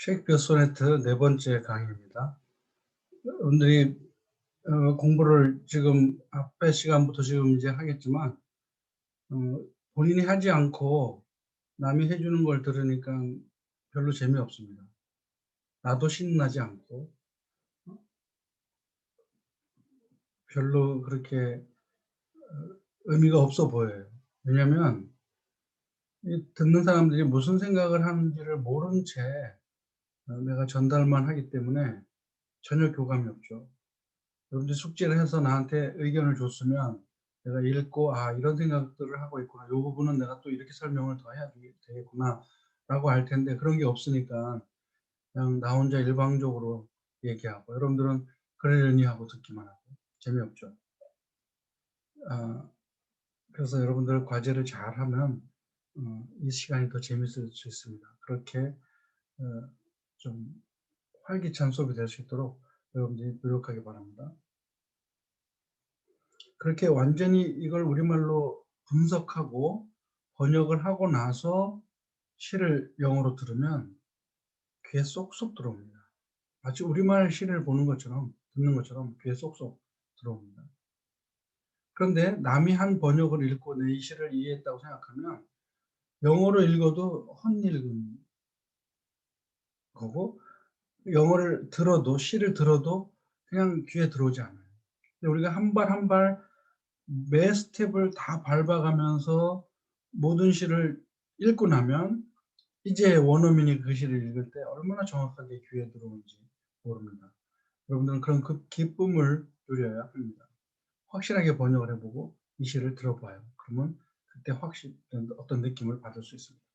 셰익스피어 소네트 네 번째 강의입니다. 여러분들이 공부를 지금 앞에 시간부터 지금 이제 하겠지만 본인이 하지 않고 남이 해주는 걸 들으니까 별로 재미없습니다. 나도 신나지 않고 별로 그렇게 의미가 없어 보여요. 왜냐하면 듣는 사람들이 무슨 생각을 하는지를 모른 채 내가 전달만 하기 때문에 전혀 교감이 없죠. 여러분들이 숙제를 해서 나한테 의견을 줬으면 내가 읽고 이런 생각들을 하고 있구나. 이 부분은 내가 또 이렇게 설명을 더 해야 되겠구나 라고 할 텐데 그런 게 없으니까 그냥 나 혼자 일방적으로 얘기하고 여러분들은 그러려니 하고 듣기만 하고 재미없죠. 그래서 여러분들 과제를 잘하면 이 시간이 더 재밌을 수 있습니다. 그렇게 좀 활기찬 수업이 될 수 있도록 여러분들이 노력하기 바랍니다. 그렇게 완전히 이걸 우리말로 분석하고 번역을 하고 나서 시를 영어로 들으면 귀에 쏙쏙 들어옵니다. 마치 우리말 시를 보는 것처럼 듣는 것처럼 귀에 쏙쏙 들어옵니다. 그런데 남이 한 번역을 읽고 내 이 시를 이해했다고 생각하면 영어로 읽어도 헛읽은 거고 영어를 들어도 시를 들어도 그냥 귀에 들어오지 않아요. 근데 우리가 한 발 한 발 매 스텝을 다 밟아가면서 모든 시를 읽고 나면 이제 원어민이 그 시를 읽을 때 얼마나 정확하게 귀에 들어오는지 모릅니다. 여러분들은 그런 그 기쁨을 누려야 합니다. 확실하게 번역을 해보고 이 시를 들어봐요. 그러면 그때 확실히 어떤 느낌을 받을 수 있습니다.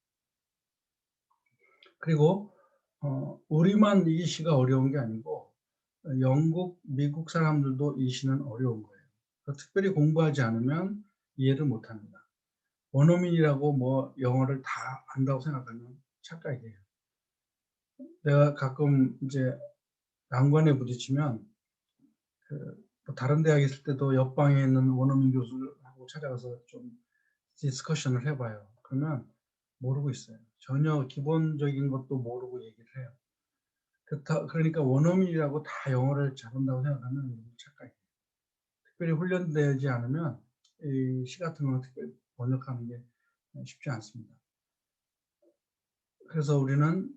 그리고 우리만 이 시가 어려운 게 아니고 영국, 미국 사람들도 이 시는 어려운 거예요. 특별히 공부하지 않으면 이해를 못합니다. 원어민이라고 뭐 영어를 다 안다고 생각하면 착각이에요. 내가 가끔 이제 난관에 부딪히면 뭐 다른 대학에 있을 때도 옆방에 있는 원어민 교수하고 찾아가서 좀 디스커션을 해봐요. 그러면 모르고 있어요. 전혀 기본적인 것도 모르고 얘기를 해요. 그러니까 원어민이라고 다 영어를 잘한다고 생각하면 착각이에요. 특별히 훈련되지 않으면 이 시 같은 거는 특별히 번역하는 게 쉽지 않습니다. 그래서 우리는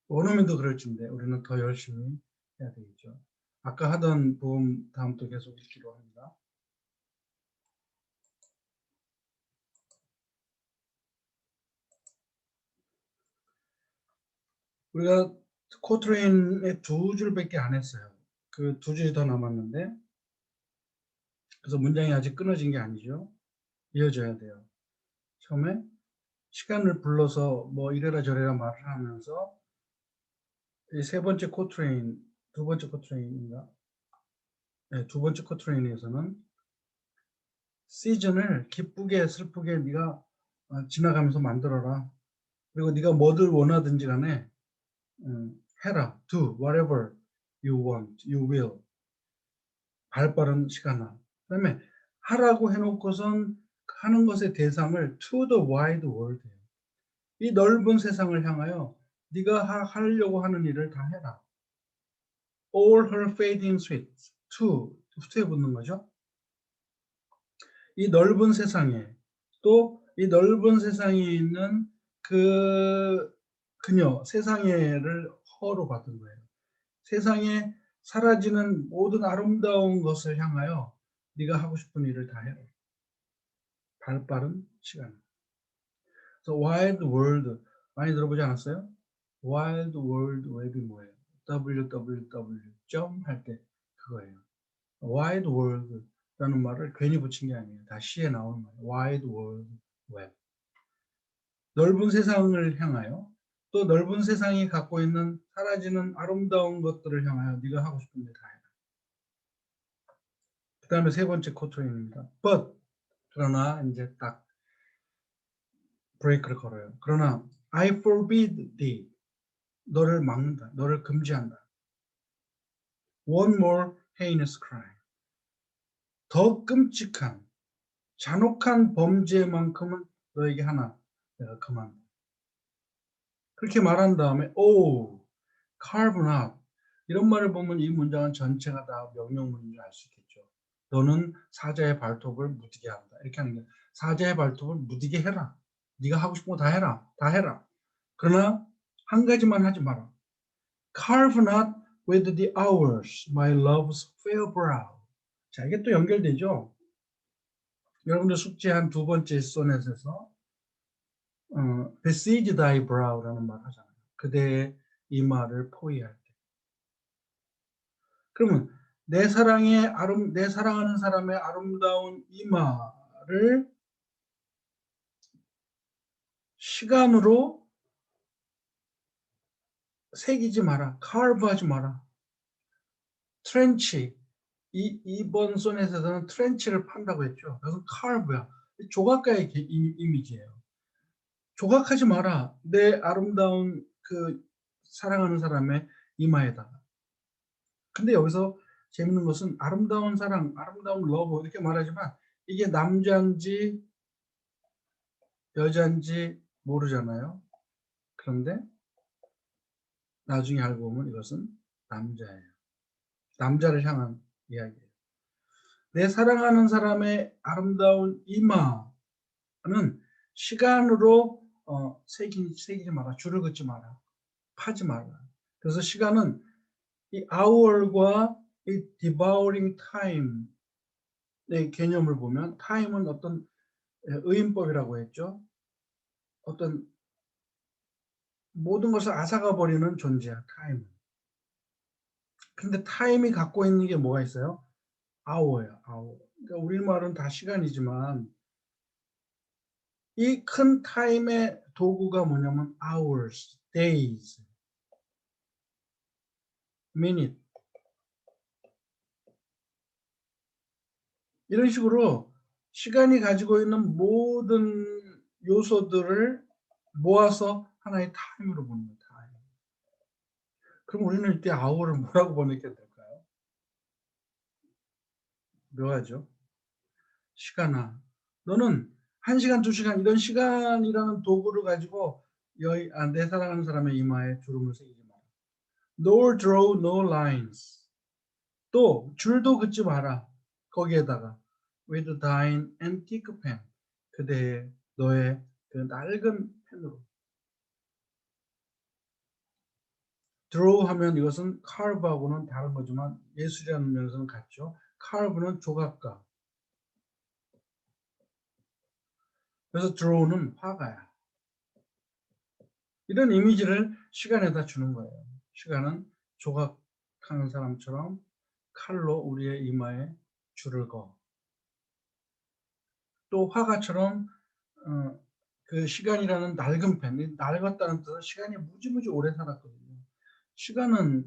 원어민도 그럴진데 우리는 더 열심히 해야 되겠죠. 아까 하던 부분 다음부터 계속 읽기로 합니다. 우리가 코트레인의 두 줄밖에 안 했어요. 그 두 줄이 더 남았는데 그래서 문장이 아직 끊어진 게 아니죠. 이어져야 돼요. 처음에 시간을 불러서 뭐 이래라 저래라 말을 하면서 이 세 번째 코트레인, 두 번째 코트레인인가? 네, 두 번째 코트레인에서는 시즌을 기쁘게 슬프게 네가 지나가면서 만들어라. 그리고 네가 뭐를 원하든지 간에 해라. Do whatever you want, you will. 발빠른 시간아. 그다음에 하라고 해놓고선 하는 것의 대상을 to the wide world예요. 이 넓은 세상을 향하여 네가 하려고 하는 일을 다 해라. All her fading sweets. to에 붙는 거죠. 이 넓은 세상에 또 이 넓은 세상에 있는 그녀 세상에를 허로 받은 거예요. 세상에 사라지는 모든 아름다운 것을 향하여 네가 하고 싶은 일을 다 해라. 발빠른 시간. 그래서 wild world 많이 들어보지 않았어요? wild world 웹이 뭐예요? www 할 때 그거예요. wide world라는 말을 괜히 붙인 게 아니에요. 다 시에 나오는 말이에요. wide world web. 넓은 세상을 향하여 또 넓은 세상이 갖고 있는 사라지는 아름다운 것들을 향하여 네가 하고 싶은 일 다 해라. 그 다음에 세 번째 코트레인입니다. but 그러나 이제 딱 브레이크를 걸어요. 그러나 I forbid thee 너를 막는다. 너를 금지한다. One more heinous crime. 더 끔찍한 잔혹한 범죄만큼은 너에게 하나 내가 금한다. 그렇게 말한 다음에 carve not. 이런 말을 보면 이 문장은 전체가 다 명령문인 줄 알 수 있겠죠. 너는 사자의 발톱을 무디게 한다. 이렇게 하는 게 사자의 발톱을 무디게 해라. 네가 하고 싶은 거 다 해라. 다 해라. 그러나 한 가지만 하지 마라. Carve not with the hours my love's fair brow. 자, 이게 또 연결되죠. 여러분들 숙제한 두 번째 소넷에서 besiege thy brow라는 말 하잖아요. 그대의 이마를 포위할 때. 그러면 내 사랑하는 사람의 아름다운 이마를 시간으로 새기지 마라. carve하지 마라. 트렌치. 이번 소넷에서는 트렌치를 판다고 했죠. 그래서 carve야. 조각가의 이미지예요. 조각하지 마라. 내 아름다운 그 사랑하는 사람의 이마에다가. 근데 여기서 재밌는 것은 아름다운 사랑, 아름다운 러브 이렇게 말하지만 이게 남자인지 여자인지 모르잖아요. 그런데 나중에 알고 보면 이것은 남자예요. 남자를 향한 이야기예요. 내 사랑하는 사람의 아름다운 이마는 시간으로 새기지 마라. 줄을 긋지 마라. 파지 마라. 그래서 시간은 이 hour과 이 devouring time의 개념을 보면 time은 어떤 의인법이라고 했죠. 어떤 모든 것을 앗아가 버리는 존재야, 타임. 근데 타임이 갖고 있는 게 뭐가 있어요? hour야, hour. 그러니까 우리말은 다 시간이지만 이 큰 타임의 도구가 뭐냐면 hours, days, minute. 이런 식으로 시간이 가지고 있는 모든 요소들을 모아서 하나의 타임으로 보는 거예요. 타임. 그럼 우리는 이때 hour를 뭐라고 번역해야 될까요? 묘하죠? 시간아, 너는 1시간, 2시간 이런 시간이라는 도구를 가지고 내 사랑하는 사람의 이마에 주름을 새기지 마라. Nor draw no lines. 또 줄도 긋지 마라. 거기에다가 with thine antique pen. 너의 그 낡은 펜으로. draw 하면 이것은 carve하고는 다른 거지만 예술이라는 면에서는 같죠. carve는 조각가. 그래서 draw는 화가야. 이런 이미지를 시간에다 주는 거예요. 시간은 조각하는 사람처럼 칼로 우리의 이마에 줄을 거. 또 화가처럼 그 시간이라는 낡은 펜, 낡았다는 뜻은 시간이 무지무지 오래 살았거든요. 시간이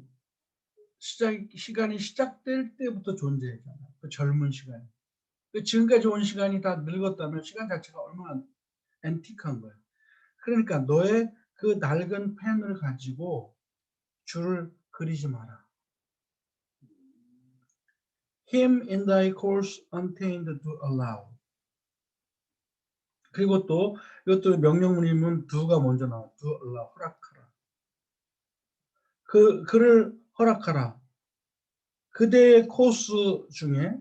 시작될 때부터 존재했잖아요. 그 젊은 시간. 그 지금까지 온 시간이 다 늙었다면 시간 자체가 얼마나 앤틱한 거예요. 그러니까 너의 그 낡은 펜을 가지고 줄을 그리지 마라. Him in thy course untamed to allow. 그리고 또 이것도 명령문이면 do가 먼저 나와. do allow, 허락하라. 그를 허락하라. 그대의 코스 중에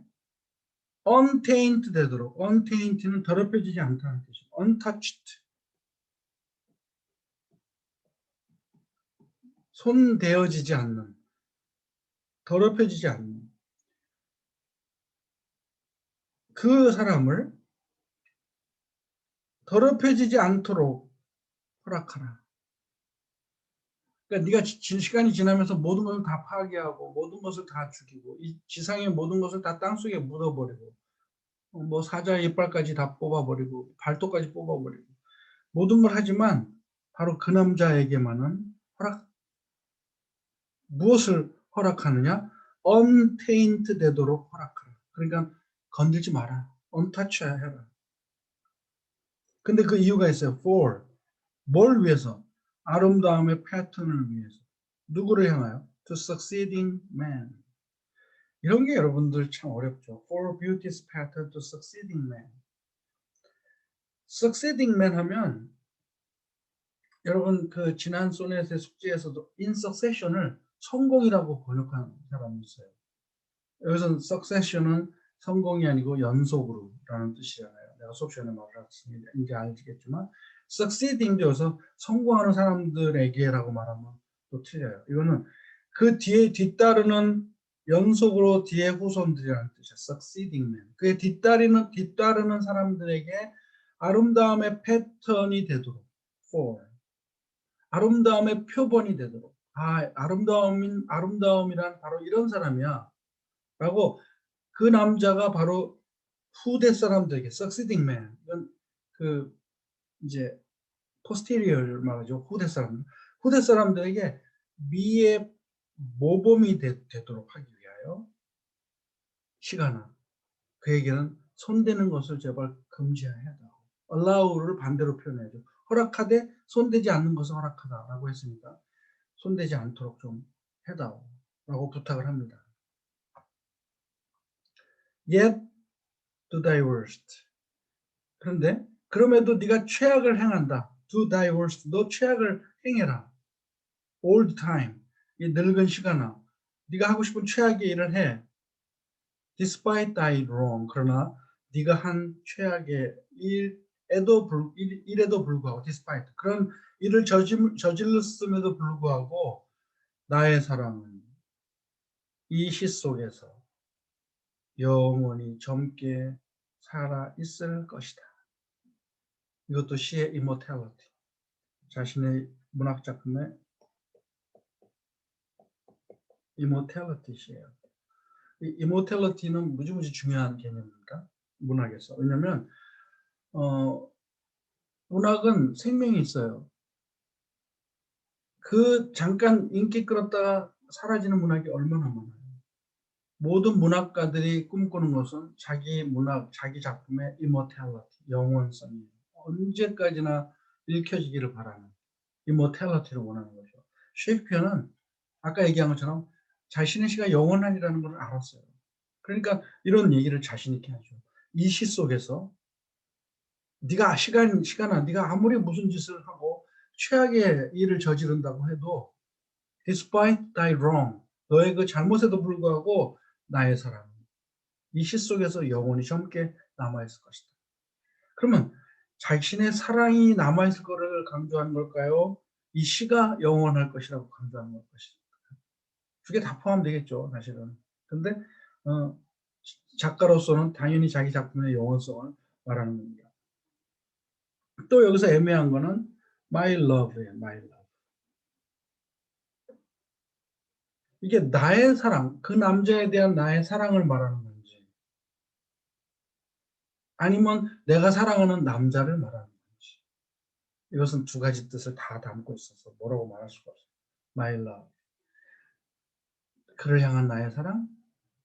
untainted 되도록. untainted는 더럽혀지지 않다는 뜻이에요. untouched. 손대어지지 않는. 더럽혀지지 않는. 그 사람을 더럽혀지지 않도록 허락하라. 그러니까 네가 시간이 지나면서 모든 것을 다 파괴하고 모든 것을 다 죽이고 이 지상의 모든 것을 다 땅속에 묻어버리고 뭐 사자의 이빨까지 다 뽑아버리고 발톱까지 뽑아버리고 모든 걸 하지만 바로 그 남자에게만은 무엇을 허락하느냐? untaint 되도록 허락하라. 그러니까 건들지 마라. untouch 해라. 근데 그 이유가 있어요. for. 뭘 위해서? 아름다움의 패턴을 위해서. 누구를 향하여? To succeeding man. 이런 게 여러분들 참 어렵죠. For beauty's pattern to succeeding man. succeeding man 하면 여러분 그 지난 소넷의 숙제에서도 in succession을 성공이라고 번역한 사람이 있어요. 여기서는 succession은 성공이 아니고 연속으로라는 뜻이잖아요. 내가 수업 시간에 말했으니까 이제 알겠지만 succeeding도 여기서 성공하는 사람들에게라고 말하면 또 틀려요. 이거는 그 뒤에 뒤따르는 연속으로 뒤에 후손들이라는 뜻이에요. succeeding man. 그에 뒤따르는 사람들에게 아름다움의 패턴이 되도록 for 아름다움의 표본이 되도록 아름다움이란 바로 이런 사람이야 라고 그 남자가 바로 후대 사람들에게 succeeding man 이건 그 이제 posterior 말하죠. 후대 사람들에게 미의 모범이 되도록 하기 위하여 시간아 그에게는 손대는 것을 제발 금지해야 한다. allow를 반대로 표현해야죠. 허락하되 손대지 않는 것을 허락하다라고 했으니까 손대지 않도록 좀 해다오라고 부탁을 합니다. Yet do thy worst. 그런데 그럼에도 네가 최악을 행한다. Do thy worst. 너 최악을 행해라. All the time. 이 늙은 시간아. 네가 하고 싶은 최악의 일을 해. Despite thy wrong. 그러나 네가 한 최악의 일에도 불구하고 despite 그런 일을 저질렀음에도 불구하고 나의 사랑은 이 시 속에서 영원히 젊게 살아 있을 것이다. 이것도 시의 immortality. 자신의 문학 작품의 immortality 시예요. 이 immortality는 무지무지 중요한 개념입니다. 문학에서. 왜냐하면 문학은 생명이 있어요. 그 잠깐 인기 끌었다가 사라지는 문학이 얼마나 많아요. 모든 문학가들이 꿈꾸는 것은 자기 문학, 자기 작품의 immortality, 영원성이에요. 언제까지나 읽혀지기를 바라는 immortality를 원하는 거죠. 셰익스피어는 아까 얘기한 것처럼 자신의 시가 영원하리라는 걸 알았어요. 그러니까 이런 얘기를 자신 있게 하죠. 이 시 속에서 네가 시간아 네가 아무리 무슨 짓을 하고 최악의 일을 저지른다고 해도 despite thy wrong 너의 그 잘못에도 불구하고 나의 사랑 이 시 속에서 영원히 젊게 남아있을 것이다. 그러면 자신의 사랑이 남아있을 거를 강조하는 걸까요? 이 시가 영원할 것이라고 강조하는 것일까요? 두 개 다 포함되겠죠, 사실은. 근데 작가로서는 당연히 자기 작품의 영원성을 말하는 겁니다. 또 여기서 애매한 거는 my love예요, my love. 이게 나의 사랑, 그 남자에 대한 나의 사랑을 말하는 건지 아니면 내가 사랑하는 남자를 말하는 건지 이것은 두 가지 뜻을 다 담고 있어서 뭐라고 말할 수가 없어요. my love. 그를 향한 나의 사랑?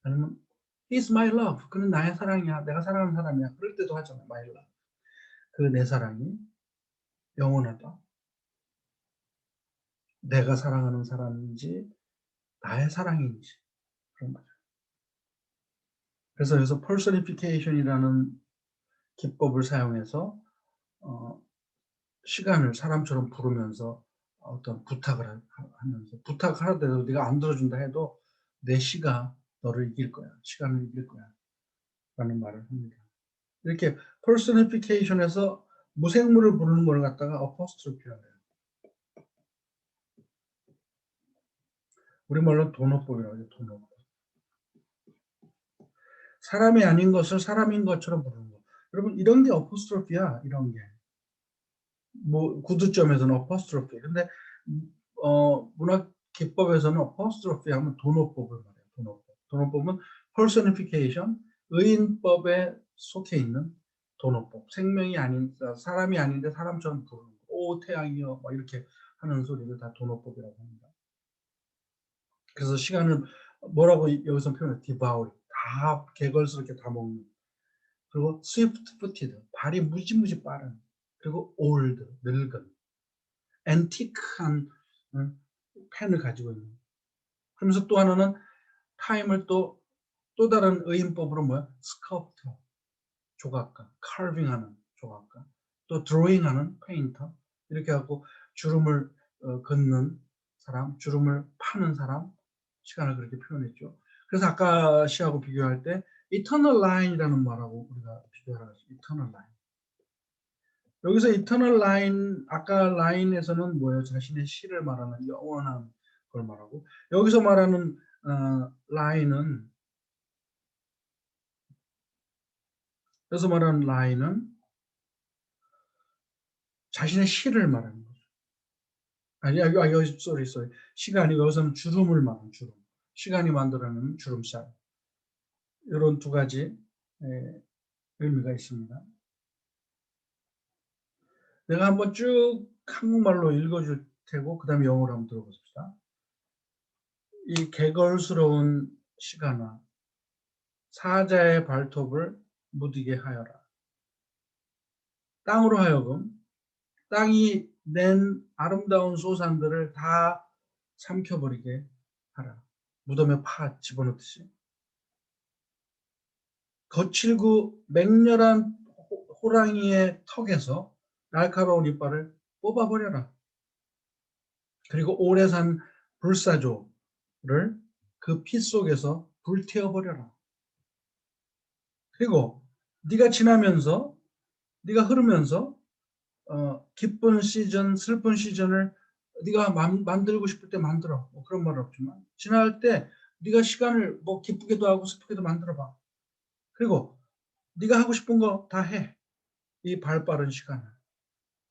아니면 he's my love. 그는 나의 사랑이야. 내가 사랑하는 사람이야. 그럴 때도 하잖아요. my love. 그 내 사랑이 영원하다. 내가 사랑하는 사람인지 나의 사랑인지 그런 거죠. 그래서 여기서 personification이라는 기법을 사용해서 시간을 사람처럼 부르면서 어떤 부탁을 하면서 부탁하더라도 네가 안 들어준다 해도 내 시가 너를 이길 거야. 시간을 이길 거야. 라는 말을 합니다. 이렇게 personification에서 무생물을 부르는 걸 갖다가 apostrophe라고 해요. 우리말로 돈어법이라고 해요. 돈어법. 사람이 아닌 것을 사람인 것처럼 부르는 거. 여러분 이런 게 apostrophe야. 이런 게. 뭐 구두점에서는 apostrophe. 근데 문학 기법에서는 apostrophe 하면 돈어법을 말해요. 돈어법. 돈어법은 personification, 의인법에 속해 있는 돈어법. 생명이 아닌 사람이 아닌데 사람처럼 부르는 거. 오 태양이여 막 이렇게 하는 소리를 다 돈어법이라고 합니다. 그래서 시간을 뭐라고 여기서 표현해? devouring. 다 개걸스럽게 다 먹는. 그리고 swift-footed. 발이 무지무지 빠른. 그리고 old. 늙은. antique한 펜을 가지고 있는. 그러면서 또 하나는 타임을 또 다른 의인법으로 뭐야? 스컬프터. 조각가. carving하는 조각가. 또 drawing하는 페인터. 이렇게 하고 주름을 긋는 사람, 주름을 파는 사람, 시간을 그렇게 표현했죠. 그래서 아까 시하고 비교할 때 eternal line이라는 말하고 우리가 비교하라고 했죠. eternal line. 여기서 eternal line, 아까 line에서는 뭐예요? 자신의 시를 말하는 영원한 걸 말하고, 여기서 말하는 line은, 여기서 말하는 line은 자신의 시를 말하는 거죠. 여기 sorry. 시가 아니고 여기서는 주름을 말하는 주름. 시간이 만들어내는 주름살. 이런 두 가지 의미가 있습니다. 내가 한번 쭉 한국말로 읽어줄 테고 그 다음에 영어로 한번 들어보십시다. 이 개걸스러운 시간아, 사자의 발톱을 무디게 하여라. 땅으로 하여금 땅이 낸 아름다운 소산들을 다 삼켜버리게 하라. 무덤에 파 집어넣듯이. 거칠고 맹렬한 호랑이의 턱에서 날카로운 이빨을 뽑아버려라. 그리고 오래 산 불사조를 그 피 속에서 불태워버려라. 그리고 네가 지나면서, 네가 흐르면서 기쁜 시즌, 슬픈 시즌을 네가 만들고 싶을 때 만들어. 뭐 그런 말은 없지만 지날 때 네가 시간을 뭐 기쁘게도 하고 슬프게도 만들어봐. 그리고 네가 하고 싶은 거 다 해. 이 발빠른 시간을.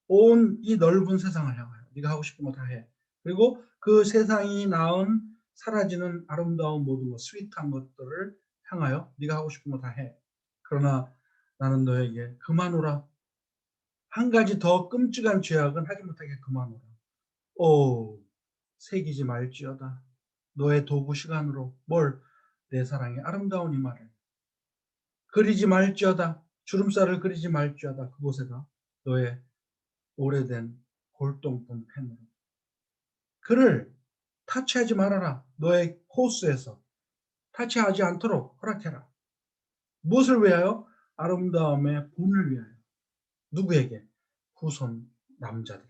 온 이 넓은 세상을 향하여 네가 하고 싶은 거 다 해. 그리고 그 세상이 낳은 사라지는 아름다운 모든 것, 스윗한 것들을 향하여 네가 하고 싶은 거 다 해. 그러나 나는 너에게 그만오라. 한 가지 더 끔찍한 죄악은 하지 못하게 그만오라. 오, 새기지 말지어다. 너의 도구 시간으로 뭘? 내 사랑의 아름다운 이마를. 그리지 말지어다. 주름살을 그리지 말지어다. 그곳에다 너의 오래된 골동품 펜으로. 그를 타치하지 말아라. 너의 코스에서 타치하지 않도록 허락해라. 무엇을 위하여? 아름다움의 본을 위하여. 누구에게? 후손 남자들.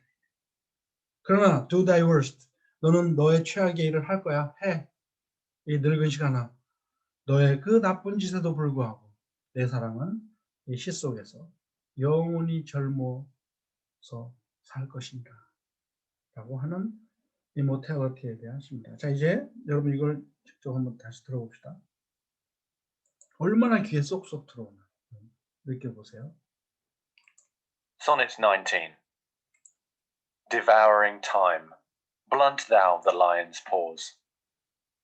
그러나 do thy worst. 너는 너의 최악의 일을 할 거야. 해. 이 늙은 시간아. 너의 그 나쁜 짓에도 불구하고 내 사랑은 이 시 속에서 영원히 젊어서 살 것인가 라고 하는 이모텔리티에 대한 시입니다. 자, 이제 여러분 이걸 직접 한번 다시 들어봅시다. 얼마나 귀에 쏙쏙 들어오나 느껴보세요. Sonnet 19. Devouring time, blunt thou the lion's paws,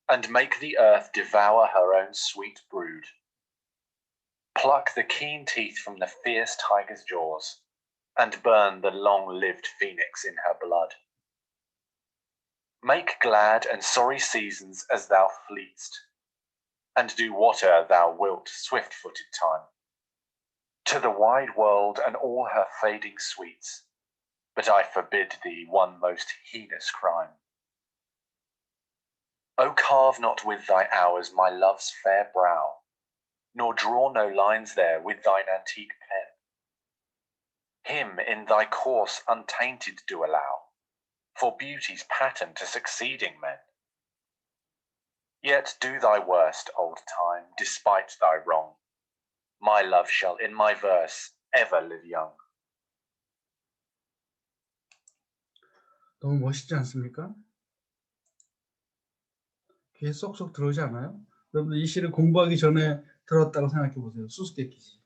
and make the earth devour her own sweet brood. Pluck the keen teeth from the fierce tiger's jaws, and burn the long-lived phoenix in her blood. Make glad and sorry seasons as thou fleetst, and do whate'er thou wilt, swift-footed time, to the wide world and all her fading sweets. But I forbid thee one most heinous crime. O carve not with thy hours my love's fair brow, nor draw no lines there with thine antique pen. Him in thy course untainted do allow, for beauty's pattern to succeeding men. Yet do thy worst, old time, despite thy wrong. My love shall in my verse ever live young. 너무 멋있지 않습니까? 귀에 쏙쏙 들어오지 않아요? 여러분들 이 시를 공부하기 전에 들었다고 생각해 보세요. 수수께끼지.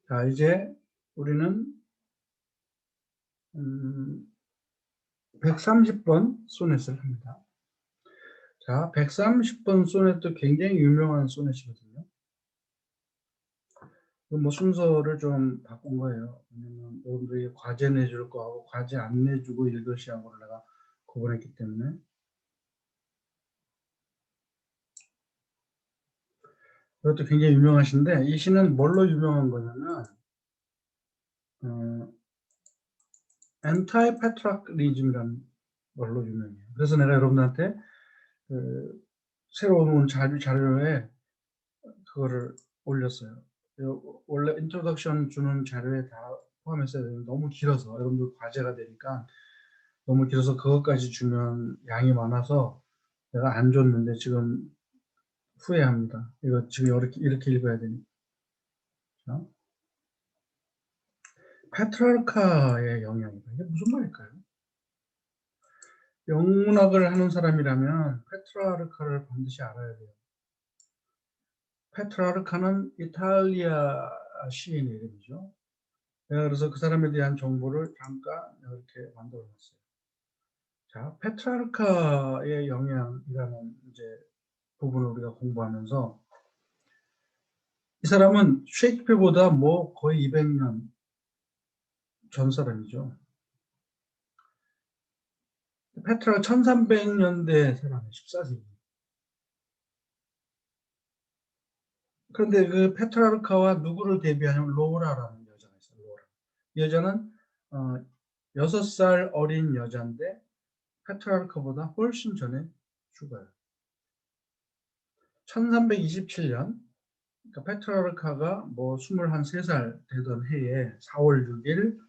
자, 이제 우리는 130번 소넷을 합니다. 자, 130번 소넷도 굉장히 유명한 소넷이거든요. 뭐 순서를 좀 바꾼 거예요. 왜냐면 여러분들이 과제 내줄 거하고 과제 안 내주고 읽을 시간을 내가 구분했기 때문에. 이것도 굉장히 유명하신데 이 시는 뭘로 유명한 거냐면 엔타이페트라리즘이라는 걸로 유명해요. 그래서 내가 여러분한테 새로 온 자료에 그거를 올렸어요. 원래 인트로덕션 주는 자료에 다 포함했어야 되는데 너무 길어서 여러분들 과제가 되니까 너무 길어서 그것까지 주면 양이 많아서 내가 안 줬는데 지금 후회합니다. 이거 지금 이렇게 읽어야 되니까. 자, 페트라르카의 영향이다. 이게 무슨 말일까요? 영문학을 하는 사람이라면 페트라르카를 반드시 알아야 돼요. 페트라르카는 이탈리아 시인의 이름이죠. 내가 그래서 그 사람에 대한 정보를 잠깐 이렇게 만들어 놨어요. 자, 페트라르카의 영향이라는 이제 부분을 우리가 공부하면서 이 사람은 셰익스피어보다 뭐 거의 200년 전 사람이죠. 페트라르카 1300년대 사람이에요. 14세기. 그런데 그 페트라르카와 누구를 대비하냐면 로라라는 여자가 있어요. 로라. 이 여자는 6살 어린 여자인데 페트라르카보다 훨씬 전에 죽어요. 1327년 그러니까 페트라르카가 뭐 23살 되던 해에 4월 6일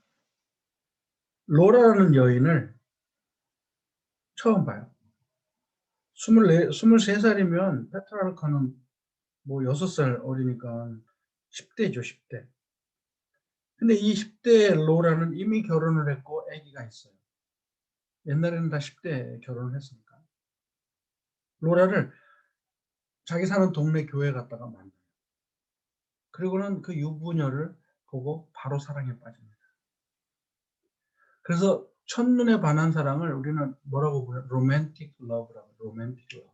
로라라는 여인을 처음 봐요. 23살이면 페트라르카는 뭐 6살 어리니까 10대죠, 10대. 근데 이 10대 로라는 이미 결혼을 했고 아기가 있어요. 옛날에는 다 10대 결혼을 했으니까. 로라를 자기 사는 동네 교회 갔다가 만나요. 그리고는 그 유부녀를 보고 바로 사랑에 빠집니다. 그래서 첫눈에 반한 사랑을 우리는 뭐라고 부르요? 로맨틱 러브라고. 로맨틱 러브.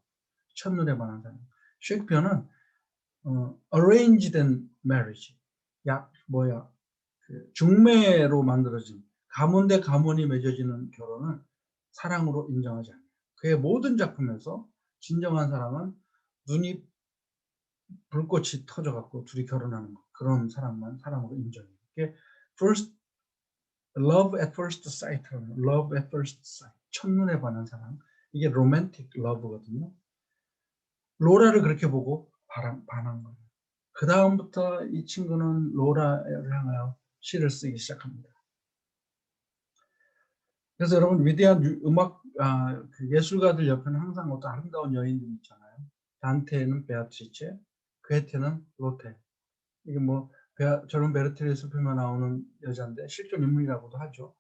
첫눈에 반한 사랑. 셰익스피어는 arranged marriage. 중매로 만들어진 가문 대 가문이 맺어지는 결혼을 사랑으로 인정하지 않아요. 그의 모든 작품에서 진정한 사랑은 눈이 불꽃이 터져갖고 둘이 결혼하는 거. 그런 사랑만 사랑으로 인정해요. 이게 first love at first sight, love at first sight, 첫눈에 반한 사랑. 이게 로맨틱 러브거든요. 로라를 그렇게 보고 반한 거예요. 그 다음부터 이 친구는 로라를 향하여 시를 쓰기 시작합니다. 그래서 여러분 위대한 그 예술가들 옆에는 항상 어떤 아름다운 여인들이 있잖아요. 단테는 베아트리체, 괴테는 로테. 이게 뭐 젊은 베르테르의 슬픔에 나오는 여자인데 실존 인물이라고도 하죠.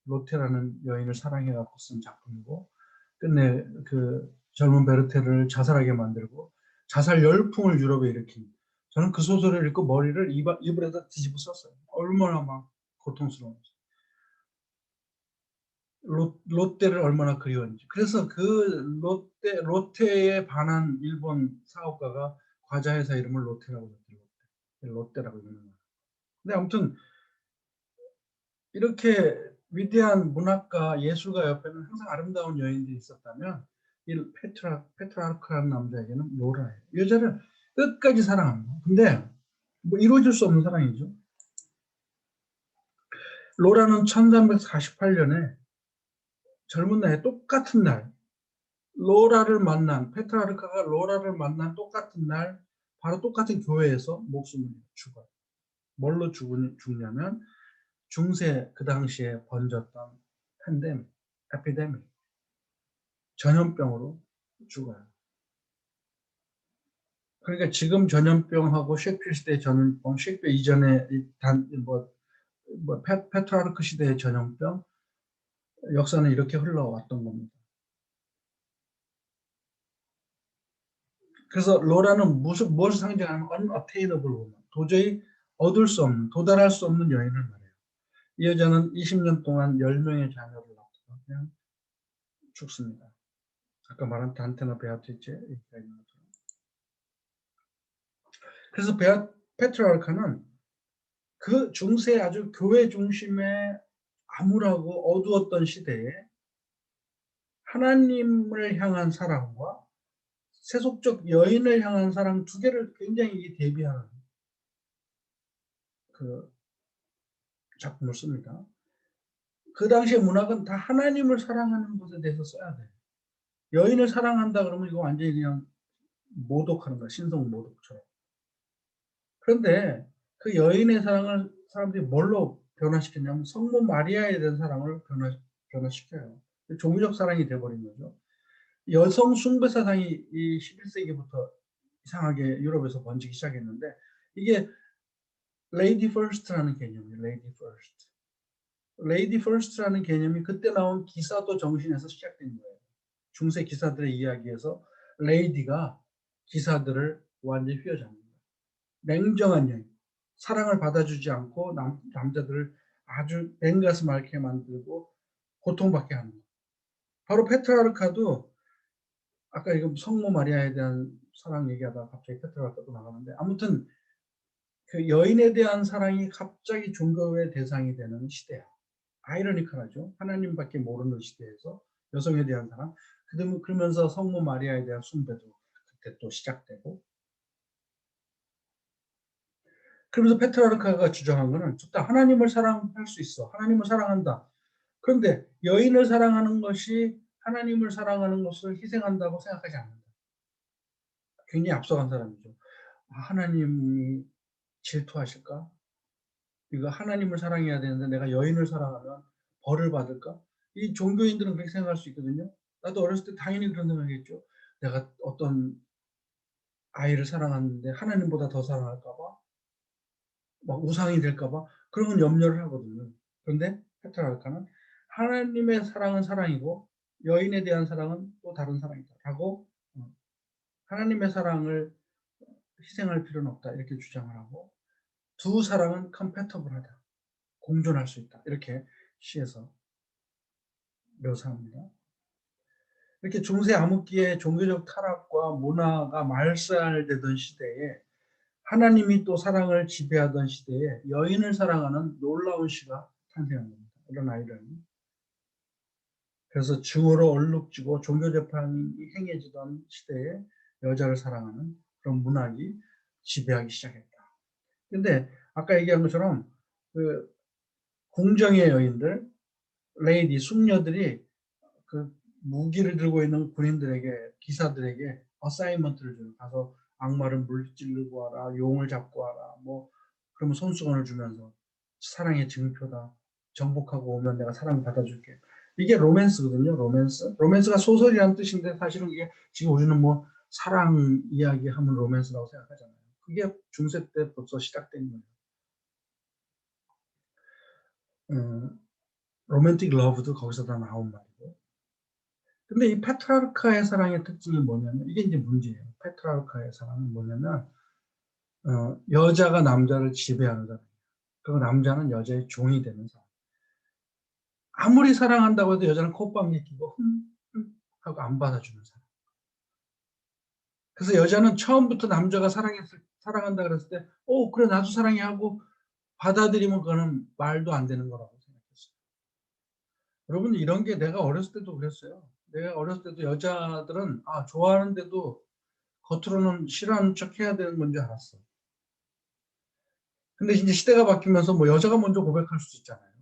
로테라는 여인을 사랑해갖고 쓴 작품이고 끝내 그 젊은 베르테르를 자살하게 만들고 자살 열풍을 유럽에 일으킨. 저는 그 소설을 읽고 머리를 이불에다 뒤집어 썼어요. 얼마나 막 고통스러운지. 롯데를 얼마나 그리웠는지. 그래서 그 로테에 반한 일본 사업가가 과자 회사 이름을 로테라고 줬어요. 롯데라고 이름을. 근데 아무튼 이렇게 위대한 문학가, 예술가 옆에는 항상 아름다운 여인들이 있었다면 이 페트라르카라는 남자에게는 로라예요. 여자를 끝까지 사랑합니다. 근데 뭐 이루어질 수 없는 사랑이죠. 로라는 1348년에 젊은 나이에 똑같은 날 페트라르카가 로라를 만난 똑같은 날 바로 똑같은 교회에서 목숨을 죽어요. 뭘로 죽냐면 중세 그 당시에 번졌던 에피데믹, 전염병으로 죽어요. 그러니까 지금 전염병하고 셰익스피어 시대의 전염병, 셰익스피어 이전에 페트라르크 시대의 전염병, 역사는 이렇게 흘러왔던 겁니다. 그래서 로라는 무엇을 상징하냐면 unattainable woman, 도저히 얻을 수 없는, 도달할 수 없는 여인을 말해요. 이 여자는 20년 동안 10명의 자녀를 낳다가 그냥 죽습니다. 아까 말한 단테나 베아트리체 얘기가 있는 것처럼. 그래서 페트라르카는 그 중세 아주 교회 중심의 암울하고 어두웠던 시대에 하나님을 향한 사랑과 세속적 여인을 향한 사랑 두 개를 굉장히 대비하는 그 작품을 씁니다. 그 당시의 문학은 다 하나님을 사랑하는 것에 대해서 써야 돼요. 여인을 사랑한다 그러면 이거 완전히 그냥 모독하는 거야. 신성 모독처럼. 그런데 그 여인의 사랑을 사람들이 뭘로 변화시켰냐면 성모 마리아에 대한 사랑을 변화시켜요. 종교적 사랑이 돼버린 거죠. 여성 숭배 사상이 이 11세기부터 이상하게 유럽에서 번지기 시작했는데 이게 레이디 퍼스트라는 개념이에요. 레이디 퍼스트라는 개념이 그때 나온 기사도 정신에서 시작된 거예요. 중세 기사들의 이야기에서 레이디가 기사들을 완전히 휘어잡는 거예요. 냉정한 여인, 사랑을 받아주지 않고 남자들을 아주 냉가슴 앓게 만들고 고통받게 하는 거예요. 바로 페트라르카도 아까 이거 성모 마리아에 대한 사랑 얘기하다가 갑자기 페트라르카도 나가는데 아무튼 그 여인에 대한 사랑이 갑자기 종교의 대상이 되는 시대야. 아이러니컬하죠. 하나님밖에 모르는 시대에서 여성에 대한 사랑. 그러면서 성모 마리아에 대한 숭배도 그때 또 시작되고. 그러면서 페트라르카가 주장한 거는 좋다. 하나님을 사랑할 수 있어. 하나님을 사랑한다. 그런데 여인을 사랑하는 것이 하나님을 사랑하는 것을 희생한다고 생각하지 않는다. 굉장히 앞서간 사람이죠. 하나님이 질투하실까? 이거 하나님을 사랑해야 되는데 내가 여인을 사랑하면 벌을 받을까? 이 종교인들은 그렇게 생각할 수 있거든요. 나도 어렸을 때 당연히 그런 생각했죠. 내가 어떤 아이를 사랑하는데 하나님보다 더 사랑할까 봐, 막 우상이 될까 봐 그런 건 염려를 하거든요. 그런데 페트라르카는 하나님의 사랑은 사랑이고 여인에 대한 사랑은 또 다른 사랑이다라고 하나님의 사랑을 희생할 필요는 없다 이렇게 주장을 하고 두 사랑은 컴패터블하다. 공존할 수 있다. 이렇게 시에서 묘사합니다. 이렇게 중세 암흑기에 종교적 타락과 문화가 말살되던 시대에 하나님이 또 사랑을 지배하던 시대에 여인을 사랑하는 놀라운 시가 탄생한 겁니다. 이런 아이러니. 그래서 증오로 얼룩지고 종교 재판이 행해지던 시대에 여자를 사랑하는 그런 문학이 지배하기 시작했다. 근데 아까 얘기한 것처럼 그 궁정의 여인들, 레이디, 숙녀들이 그 무기를 들고 있는 군인들에게 기사들에게 어사이먼트를 줘요. 가서 악마를 물질르고 와라, 용을 잡고 와라. 뭐 그러면 손수건을 주면서 사랑의 증표다. 정복하고 오면 내가 사랑 받아줄게. 이게 로맨스거든요. 로맨스가 소설이라는 뜻인데 사실은 이게 지금 우리는 뭐 사랑 이야기 하면 로맨스라고 생각하잖아요. 그게 중세 때 벌써 시작된 거예요. 로맨틱 러브도 거기서 다 나온 말이고. 근데 이 페트라르카의 사랑의 특징이 뭐냐면 이게 이제 문제예요. 페트라르카의 사랑은 뭐냐면 여자가 남자를 지배하는 사람. 그리고 남자는 여자의 종이 되는 사람. 아무리 사랑한다고 해도 여자는 콧방귀 끼고 하고 안 받아주는 사람. 그래서 여자는 처음부터 남자가 사랑한다 그랬을 때, 그래 나도 사랑해 하고 받아들이면 그거는 말도 안 되는 거라고 생각했어요. 여러분 이런 게 내가 어렸을 때도 그랬어요. 내가 어렸을 때도 여자들은 좋아하는데도 겉으로는 싫어하는 척 해야 되는 건지 알았어. 근데 이제 시대가 바뀌면서 뭐 여자가 먼저 고백할 수도 있잖아요.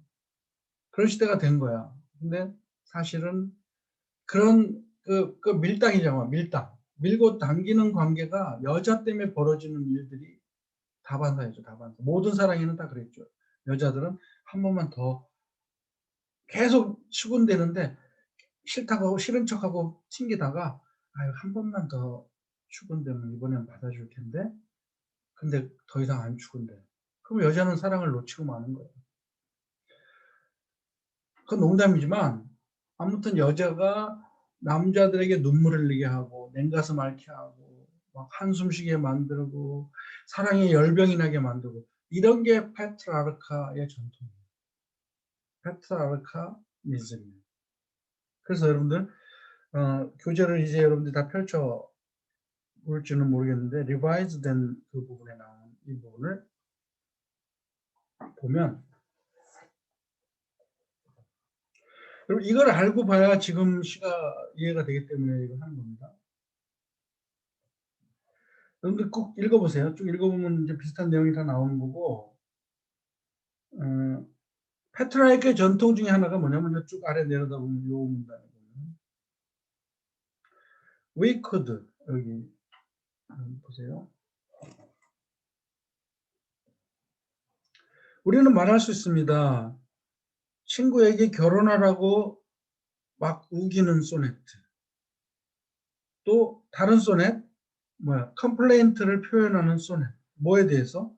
그런 시대가 된 거야. 근데 사실은 그런 그 밀당이잖아, 밀당. 밀고 당기는 관계가 여자 때문에 벌어지는 일들이 다반사이죠, 다반사. 모든 사랑에는 다 그랬죠. 여자들은 한 번만 더 계속 추근대는데 싫다고 싫은 척하고 튕기다가 한 번만 더 추근대면 이번엔 받아줄 텐데 근데 더 이상 안 추근대. 그럼 여자는 사랑을 놓치고 마는 거예요. 그건 농담이지만 아무튼 여자가 남자들에게 눈물을 흘리게 하고 냉가슴 앓게 하고 막 한숨 쉬게 만들고 사랑에 열병이 나게 만들고 이런 게 페트라르카의 전통이에요. 페트라르카니즘이에요. 그래서 여러분들 교재를 이제 여러분들 다 펼쳐 볼지는 모르겠는데 리바이즈된 그 부분에 나오는 이 부분을 보면 여러분 이걸 알고 봐야 지금 시가 이해가 되기 때문에 이걸 하는 겁니다. 여러분들 꼭 읽어보세요. 쭉 읽어보면 이제 비슷한 내용이 다 나오는 거고, 페트라이크의 전통 중에 하나가 뭐냐면 쭉 아래 내려다보면 요 문단에 보면 We could 여기 보세요. 우리는 말할 수 있습니다. 친구에게 결혼하라고 막 우기는 소네트. 또 다른 소넷, 컴플레인트를 표현하는 소넷. 뭐에 대해서?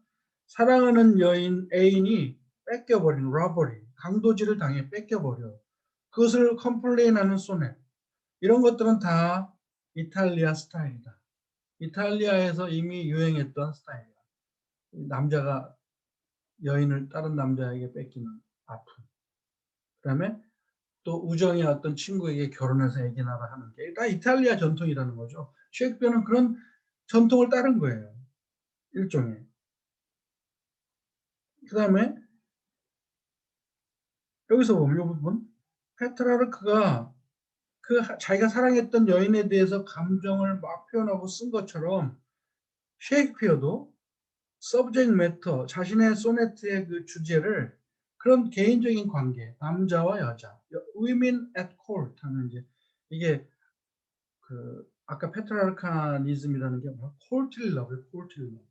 사랑하는 여인 애인이 뺏겨버린 러버리, 강도질을 당해 뺏겨버려. 그것을 컴플레인하는 소넷. 이런 것들은 다 이탈리아 스타일이다. 이탈리아에서 이미 유행했던 스타일이야. 남자가 여인을 다른 남자에게 뺏기는 아픔. 그다음에 또 우정의 어떤 친구에게 결혼해서 애기 낳아 하는 게 다 이탈리아 전통이라는 거죠. 셰익스피어는 그런 전통을 따른 거예요. 일종의. 그다음에 여기서 보면 이 부분 페트라르크가 자기가 사랑했던 여인에 대해서 감정을 막 표현하고 쓴 것처럼 셰익스피어도 서브젝트 매터 자신의 소네트의 그 주제를 그런 개인적인 관계 남자와 여자 women at court 하는 이제 이게 그 아까 페트라르카니즘이라는 게 뭐야? 콜틸 러브, 콜틸 러브.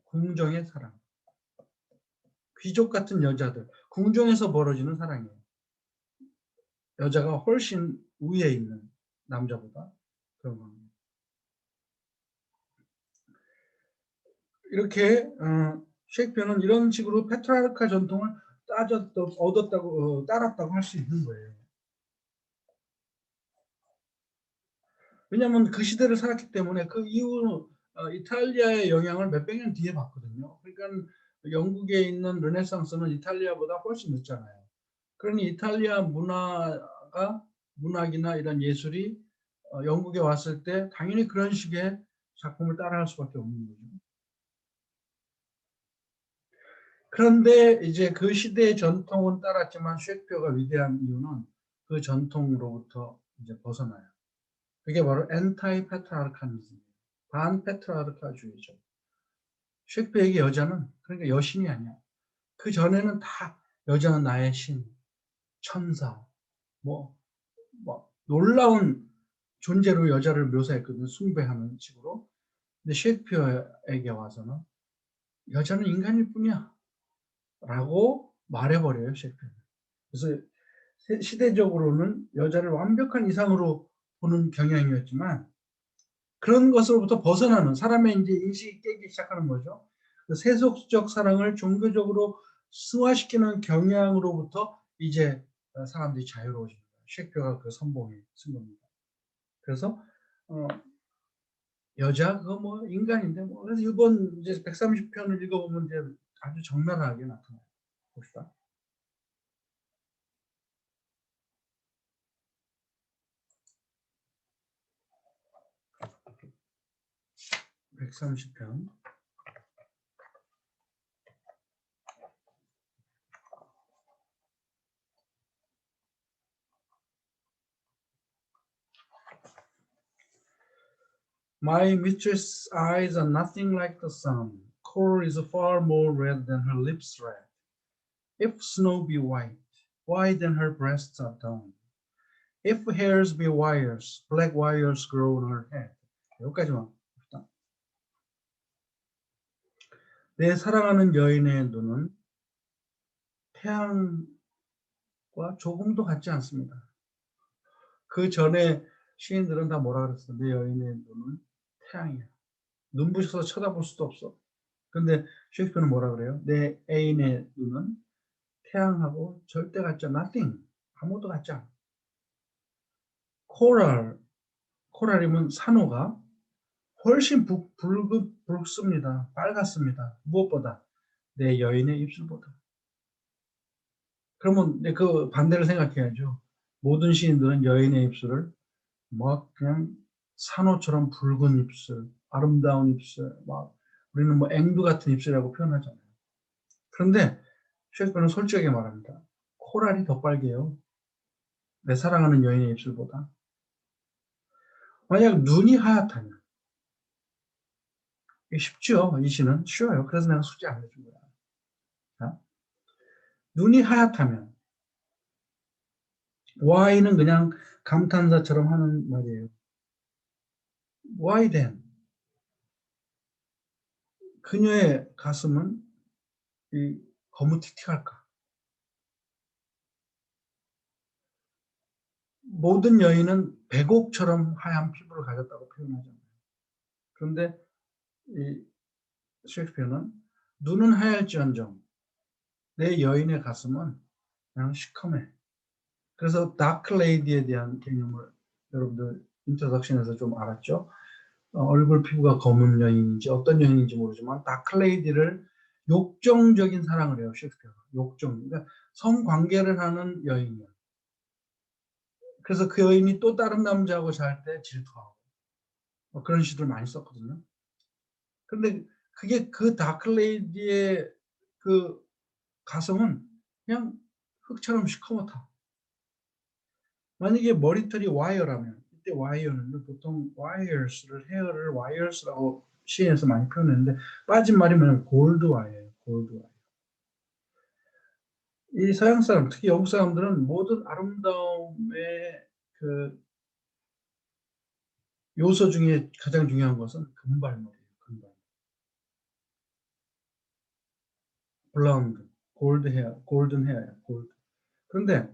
궁정의 사랑. 귀족 같은 여자들. 궁정에서 벌어지는 사랑이에요. 여자가 훨씬 위에 있는 남자보다 그런 겁니다. 이렇게 셰익스피어는 이런 식으로 페트라르카 전통을 얻었다고 따랐다고 할 수 있는 거예요. 왜냐하면 그 시대를 살았기 때문에 그 이후 이탈리아의 영향을 몇백 년 뒤에 받거든요. 그러니까 영국에 있는 르네상스는 이탈리아보다 훨씬 늦잖아요. 그러니 이탈리아 문학이나 이런 예술이 영국에 왔을 때 당연히 그런 식의 작품을 따라할 수밖에 없는 거죠. 그런데 이제 그 시대의 전통은 따랐지만 셰익스피어가 위대한 이유는 그 전통으로부터 이제 벗어나요. 그게 바로 엔타이 페트라르카니즘이에요. 반 페트라르카주의죠. 셰익스피어에게 여자는 그러니까 여신이 아니야. 그 전에는 다 여자는 나의 신, 천사, 뭐 놀라운 존재로 여자를 묘사했거든요. 숭배하는 식으로. 근데 셰익스피어에게 와서는 여자는 인간일 뿐이야. 라고 말해버려요, 셰익스피어. 그래서 시대적으로는 여자를 완벽한 이상으로 보는 경향이었지만 그런 것으로부터 벗어나는 사람의 이제 인식이 깨기 시작하는 거죠. 그 세속적 사랑을 종교적으로 승화시키는 경향으로부터 이제 사람들이 자유로워집니다. 셰익스피어가 그 선봉에 쓴 겁니다. 그래서 여자 그거 뭐 인간인데 뭐 그래서 이번 이제 130편을 읽어보면 이제 아주 적나라하게 나타나요. 봅시다. 130편. My mistress' eyes are nothing like the sun. Coral is far more red than her lips red. If snow be white, why then her breasts are down. If hairs be wires, black wires grow on her head. 여기까지만 봅시다. 내 사랑하는 여인의 눈은 태양과 조금도 같지 않습니다. 그 전에 시인들은 다 뭐라 그랬어? 내 여인의 눈은 태양이야. 눈부셔서 쳐다볼 수도 없어. 근데 셰익스피어는 뭐라 그래요? 내 애인의 눈은 태양하고 절대 같지 않아. nothing. 아무것도 같지 않아. 코랄이면 산호가 훨씬 붉습니다. 빨갛습니다. 무엇보다 내 여인의 입술보다. 그러면 그 반대를 생각해야죠. 모든 시인들은 여인의 입술을 막 그냥 산호처럼 붉은 입술, 아름다운 입술, 막 우리는 뭐 앵두 같은 입술이라고 표현하잖아요. 그런데 셰익스피어는 솔직하게 말합니다. 코랄이 더 빨개요. 내 사랑하는 여인의 입술보다. 만약 눈이 하얗다면 이게 쉽죠. 이 시는 쉬워요. 그래서 내가 숙제 안 해준 거야. 자, 눈이 하얗다면 why는 그냥 감탄사처럼 하는 말이에요. Why then? 그녀의 가슴은 이 거무튀튀할까? 모든 여인은 백옥처럼 하얀 피부를 가졌다고 표현하잖아요. 그런데 이 셰익스피어는 눈은 하얄지언정 내 여인의 가슴은 그냥 시커매. 그래서 다크 레이디에 대한 개념을 여러분들 인트로덕션에서 좀 알았죠. 얼굴 피부가 검은 여인인지 어떤 여인인지 모르지만 다크 레이디를 욕정적인 사랑을 해요. 셰익스피어가. 욕정. 그러니까 성관계를 하는 여인이야. 그래서 그 여인이 또 다른 남자하고 잘 때 질투하고 그런 시들 많이 썼거든요. 근데 그게 그 다크레이디의 그 가슴은 그냥 흙처럼 시커멓다. 만약에 머리털이 와이어라면 이때 와이어는 보통 와이어스를 헤어를 와이어스라고 시에서 많이 표현했는데 빠진 말이 뭐냐면 골드 와이어예요. 골드 와이어. 이 서양 사람 특히 영국 사람들은 모든 아름다움의 그 요소 중에 가장 중요한 것은 금발머리예요. 금발. 블론드, 골드 헤어, 골든 헤어예요. 골드. 그런데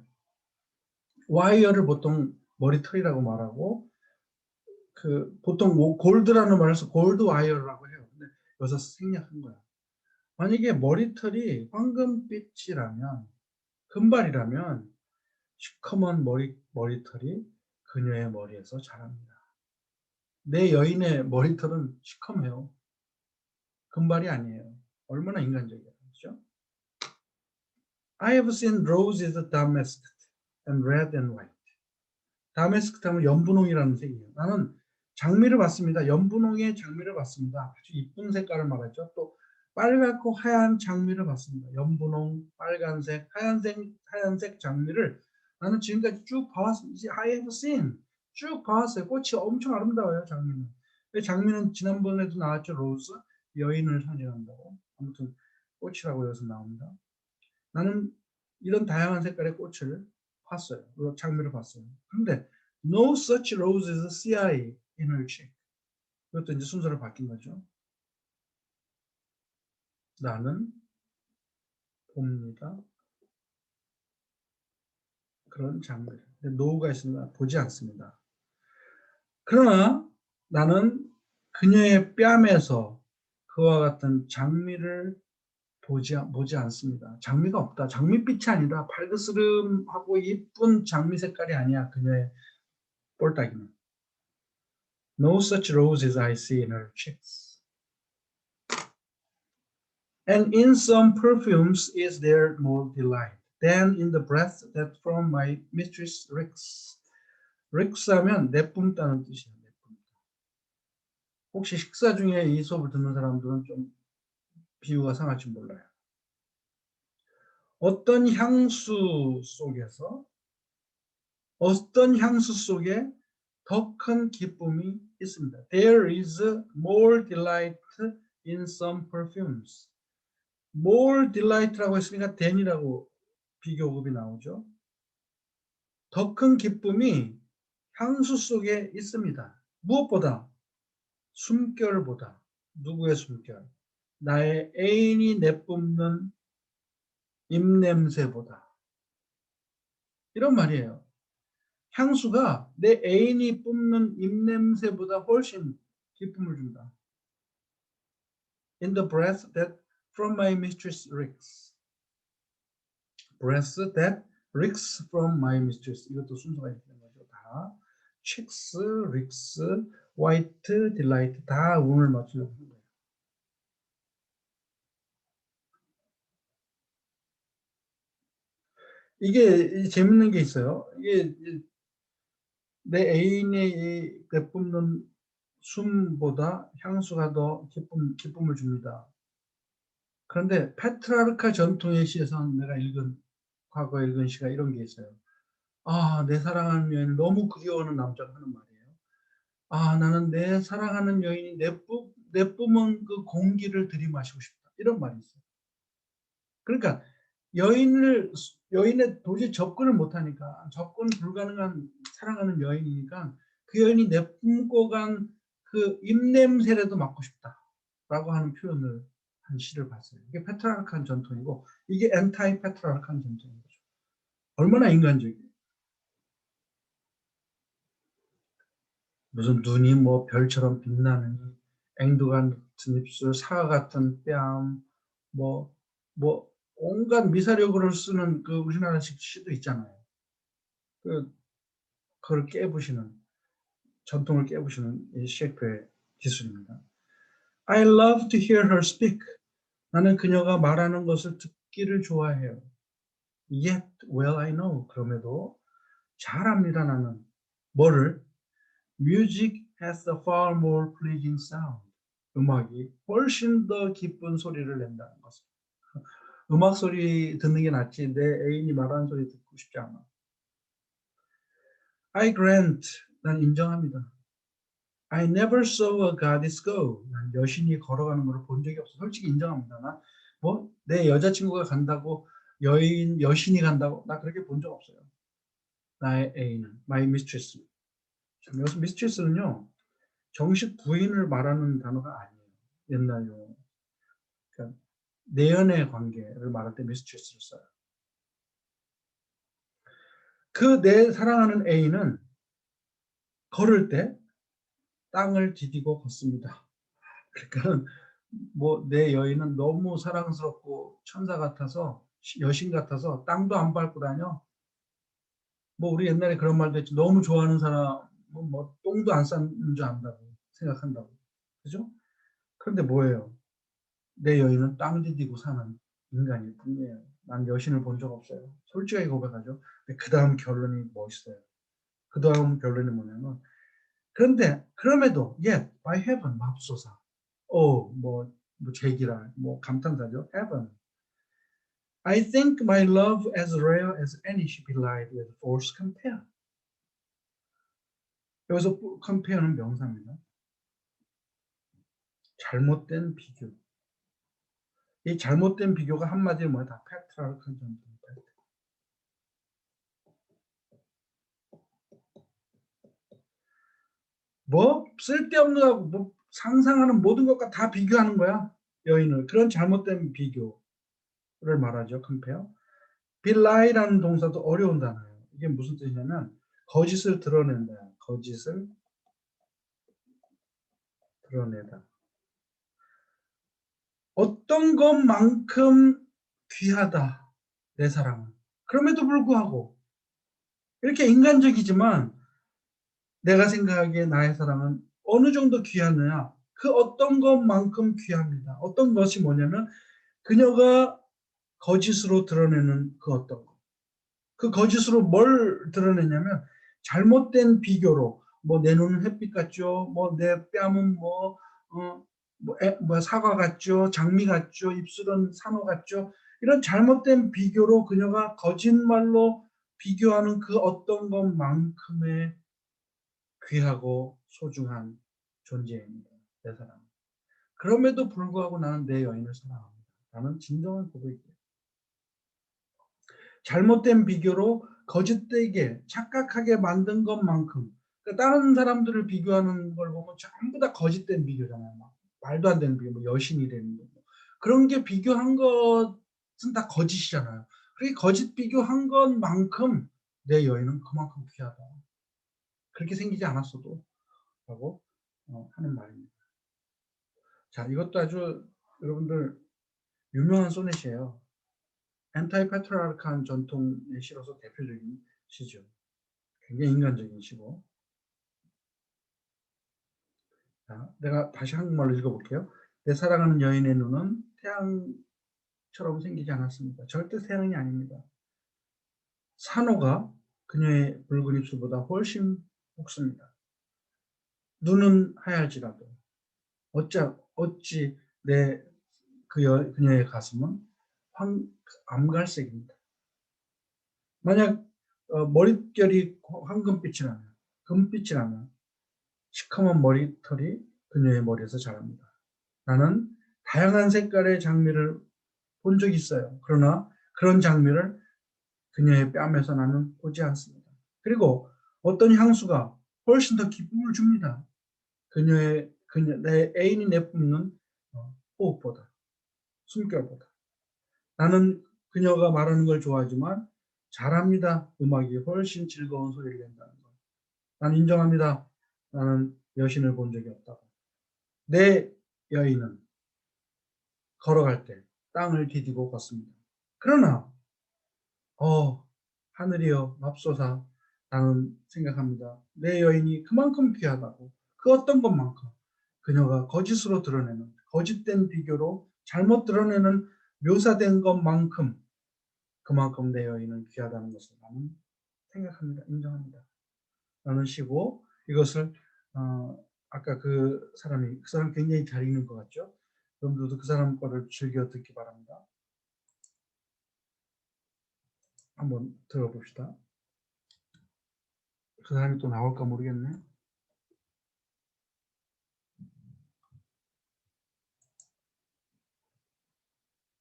와이어를 보통 머리털이라고 말하고 그 보통 골드라는 말을 써 골드 와이어라고 해요. 근데 여기서 생략한 거야. 만약에 머리털이 황금빛이라면 금발이라면 시커먼 머리털이 그녀의 머리에서 자랍니다. 내 여인의 머리털은 시커매요. 금발이 아니에요. 얼마나 인간적이에요. 그렇죠? I have seen roses damasked and red and white. 다메스크 하면 연분홍이라는 색이에요. 나는 장미를 봤습니다. 연분홍의 장미를 봤습니다. 아주 이쁜 색깔을 말하죠. 또 빨갛고 하얀 장미를 봤습니다. 연분홍, 빨간색, 하얀색 장미를 나는 지금까지 쭉 봐왔습니다. I have seen 쭉 봐왔어요. 꽃이 엄청 아름다워요. 장미는. 장미는 지난번에도 나왔죠. 로즈 여인을 상징한다고. 아무튼 꽃이라고 여기서 나옵니다. 나는 이런 다양한 색깔의 꽃을 봤어요. 장미를 봤어요. 그런데 no such roses see I in her cheek. 그것도 이제 순서를 바뀐 거죠. 나는 봅니다. 그런 장미를. no가 있습니다. 보지 않습니다. 그러나 나는 그녀의 뺨에서 그와 같은 장미를 보지 않습니다. 장미가 없다. 장미빛이 아니라 발그스름하고 예쁜 장미 색깔이 아니야. 그녀의 볼따기는. No such roses I see in her cheeks. And in some perfumes is there more delight than in the breath that from my mistress reeks. reeks 하면 내뿜다는 뜻이에요. 내뿜다. 혹시 식사 중에 이 수업을 듣는 사람들은 좀 비유가 상할지 몰라요. 어떤 향수 속에 더 큰 기쁨이 있습니다. There is more delight in some perfumes. more delight라고 했으니까 than이라고 비교급이 나오죠. 더 큰 기쁨이 향수 속에 있습니다. 무엇보다? 숨결보다. 누구의 숨결? 나의 애인이 내뿜는 입냄새보다. 이런 말이에요. 향수가 내 애인이 뿜는 입냄새보다 훨씬 기쁨을 준다. In the breath that from my mistress reeks. breath that reeks from my mistress. 이것도 순서가 있는 거죠. 다 cheeks, reeks, white, delight 다 운을 맞추려고 하는 거예요. 이게 재밌는 게 있어요. 이게 내 애인이 내뿜는 숨보다 향수가 더 기쁨을 줍니다. 그런데 페트라르카 전통의 시에서는 내가 과거에 읽은 시가 이런 게 있어요. 아, 내 사랑하는 여인을 너무 그리워하는 남자가 하는 말이에요. 아, 나는 내 사랑하는 여인이 내뿜은 그 공기를 들이마시고 싶다. 이런 말이 있어요. 그러니까 여인에 도저히 접근을 못하니까 접근 불가능한 사랑하는 여인이니까 그 여인이 내뿜고 간 그 입냄새라도 맡고 싶다라고 하는 표현을 시를 봤어요. 이게 페트라르칸 전통이고 이게 엔타이 페트라르칸 전통인 거죠. 얼마나 인간적이에요. 무슨 눈이 뭐 별처럼 빛나느니 앵두 같은 입술, 사과 같은 뺨, 뭐 온갖 미사력을 쓰는 그 우리나라식 시도 있잖아요. 그걸 깨부시는 전통을 깨부시는 이 셰익스피어의 기술입니다. I love to hear her speak. 나는 그녀가 말하는 것을 듣기를 좋아해요. Yet well I know. 그럼에도 잘 압니다 나는. 뭐를? Music has a far more pleasing sound. 음악이 훨씬 더 기쁜 소리를 낸다는 것을. 음악 소리 듣는 게 낫지 내 애인이 말하는 소리 듣고 싶지 않아. I grant. 난 인정합니다. I never saw a goddess go. 난 여신이 걸어가는 걸 본 적이 없어. 솔직히 인정합니다. 나 뭐 내 여자친구가 간다고 여신이 간다고 나 그렇게 본 적 없어요. 나의 애인은 my mistress. 여기서 mistress는요 정식 부인을 말하는 단어가 아니에요. 옛날 용어. 그러니까 내연의 관계를 말할 때 mistress를 써요. 그 내 사랑하는 애인은 걸을 때 땅을 디디고 걷습니다. 그러니까 뭐 내 여인은 너무 사랑스럽고 천사 같아서 여신 같아서 땅도 안 밟고 다녀. 뭐 우리 옛날에 그런 말도 했지. 너무 좋아하는 사람은 뭐 똥도 안 싸는 줄 안다고 생각한다고. 그죠? 그런데 뭐예요? 내 여인은 땅 디디고 사는 인간일 뿐이에요. 난 여신을 본 적 없어요. 솔직하게 고백하죠. 그 다음 결론이 멋있어요. 그 다음 결론이 뭐냐면 그런데 그럼에도 yet by heaven 맙소사 뭐 제기랄 뭐 감탄사죠. heaven I think my love as rare as any should be lied with force compare. 여기서 compare는 명사입니다. 잘못된 비교. 이 잘못된 비교가 한마디로 뭐야? 다 팩트라고 큰 전통. 뭐 쓸데없는 거하고 뭐 상상하는 모든 것과 다 비교하는 거야. 여인을. 그런 잘못된 비교를 말하죠. compare. belie라는 동사도 어려운 단어예요. 이게 무슨 뜻이냐면 거짓을 드러낸다. 거짓을 드러내다. 어떤 것만큼 귀하다. 내 사랑은. 그럼에도 불구하고 이렇게 인간적이지만 내가 생각하기에 나의 사랑은 어느 정도 귀하느냐. 그 어떤 것만큼 귀합니다. 어떤 것이 뭐냐면 그녀가 거짓으로 드러내는 그 어떤 것. 그 거짓으로 뭘 드러내냐면 잘못된 비교로 뭐 내 눈은 햇빛 같죠. 뭐 내 뺨은 사과 같죠. 장미 같죠. 입술은 산호 같죠. 이런 잘못된 비교로 그녀가 거짓말로 비교하는 그 어떤 것만큼의 귀하고 소중한 존재입니다. 내 사랑. 그럼에도 불구하고 나는 내 여인을 사랑합니다. 나는 진정한 고백이에요. 잘못된 비교로 거짓되게 착각하게 만든 것만큼 그러니까 다른 사람들을 비교하는 걸 보면 전부 다 거짓된 비교잖아요. 막 말도 안 되는 비교, 뭐 여신이라는 거. 그런 게 비교한 것은 다 거짓이잖아요. 그렇게 거짓 비교한 것만큼 내 여인은 그만큼 귀하다. 그렇게 생기지 않았어도 라고 하는 말입니다. 자, 이것도 아주 여러분들 유명한 소넷이에요. 엔타이 페트라르칸 전통의 시로서 대표적인 시죠. 굉장히 인간적인 시고. 자, 내가 다시 한국말로 읽어볼게요. 내 사랑하는 여인의 눈은 태양처럼 생기지 않았습니다. 절대 태양이 아닙니다. 산호가 그녀의 붉은 입술보다 훨씬 붉습니다. 눈은 하얄지라도 어찌 그녀의 가슴은 암갈색입니다. 만약 머릿결이 황금빛이라면 금빛이라면 시커먼 머리털이 그녀의 머리에서 자랍니다. 나는 다양한 색깔의 장미를 본 적이 있어요. 그러나 그런 장미를 그녀의 뺨에서 나는 보지 않습니다. 그리고 어떤 향수가 훨씬 더 기쁨을 줍니다. 내 애인이 내뿜는 호흡보다. 숨결보다. 나는 그녀가 말하는 걸 좋아하지만 잘합니다. 음악이 훨씬 즐거운 소리를 낸다는 것. 나는 인정합니다. 나는 여신을 본 적이 없다고. 내 여인은 걸어갈 때 땅을 디디고 걷습니다. 그러나 하늘이여 맙소사, 나는 생각합니다. 내 여인이 그만큼 귀하다고. 그 어떤 것만큼 그녀가 거짓으로 드러내는, 거짓된 비교로 잘못 드러내는 묘사된 것만큼 그만큼 내 여인은 귀하다는 것을 나는 생각합니다. 인정합니다. 라는 시고, 이것을 아까 그 사람 굉장히 잘 읽는 것 같죠? 여러분들도 그 사람 거를 즐겨 듣기 바랍니다. 한번 들어봅시다. 그 사람이 또 나올까 모르겠네.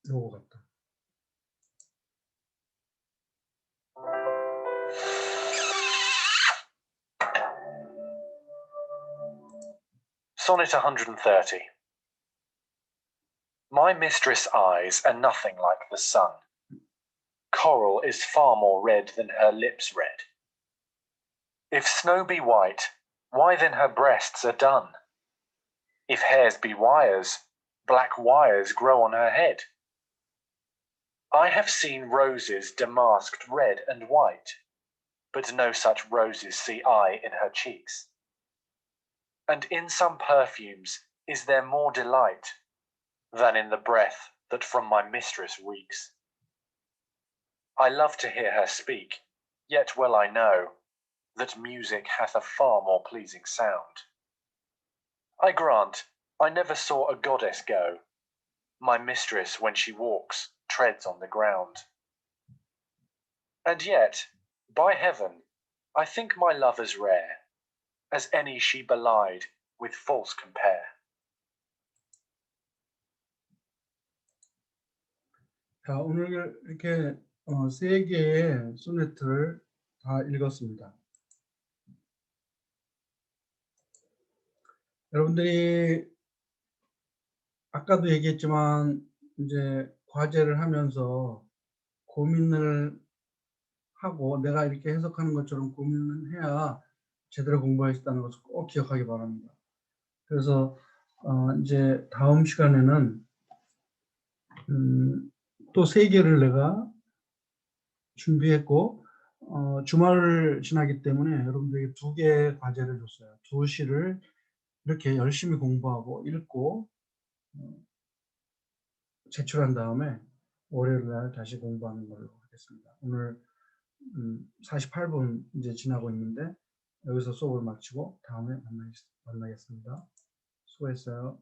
요거 같다. Sonnet 130. My mistress' eyes are nothing like the sun. Coral is far more red than her lips red. If snow be white, why then her breasts are dun? If hairs be wires, black wires grow on her head. I have seen roses damasked red and white, but no such roses see I in her cheeks. And in some perfumes is there more delight than in the breath that from my mistress reeks. I love to hear her speak, yet well I know that music hath a far more pleasing sound. I grant I never saw a goddess go. My mistress, when she walks, treads on the ground. And yet, by heaven, I think my love as rare as any she belied with false compare. 자, 오늘 이렇게 3개의 소네트를 다 읽었습니다. 여러분들이 아까도 얘기했지만 이제 과제를 하면서 고민을 하고 내가 이렇게 해석하는 것처럼 고민을 해야 제대로 공부할 수 있다는 것을 꼭 기억하기 바랍니다. 그래서 이제 다음 시간에는 또 3개를 내가 준비했고 주말을 지나기 때문에 여러분들에게 2개의 과제를 줬어요. 2시를 이렇게 열심히 공부하고 읽고 제출한 다음에 월요일날 다시 공부하는 걸로 하겠습니다. 오늘 48분 이제 지나고 있는데 여기서 수업을 마치고 다음에 만나겠습니다. 수고했어요.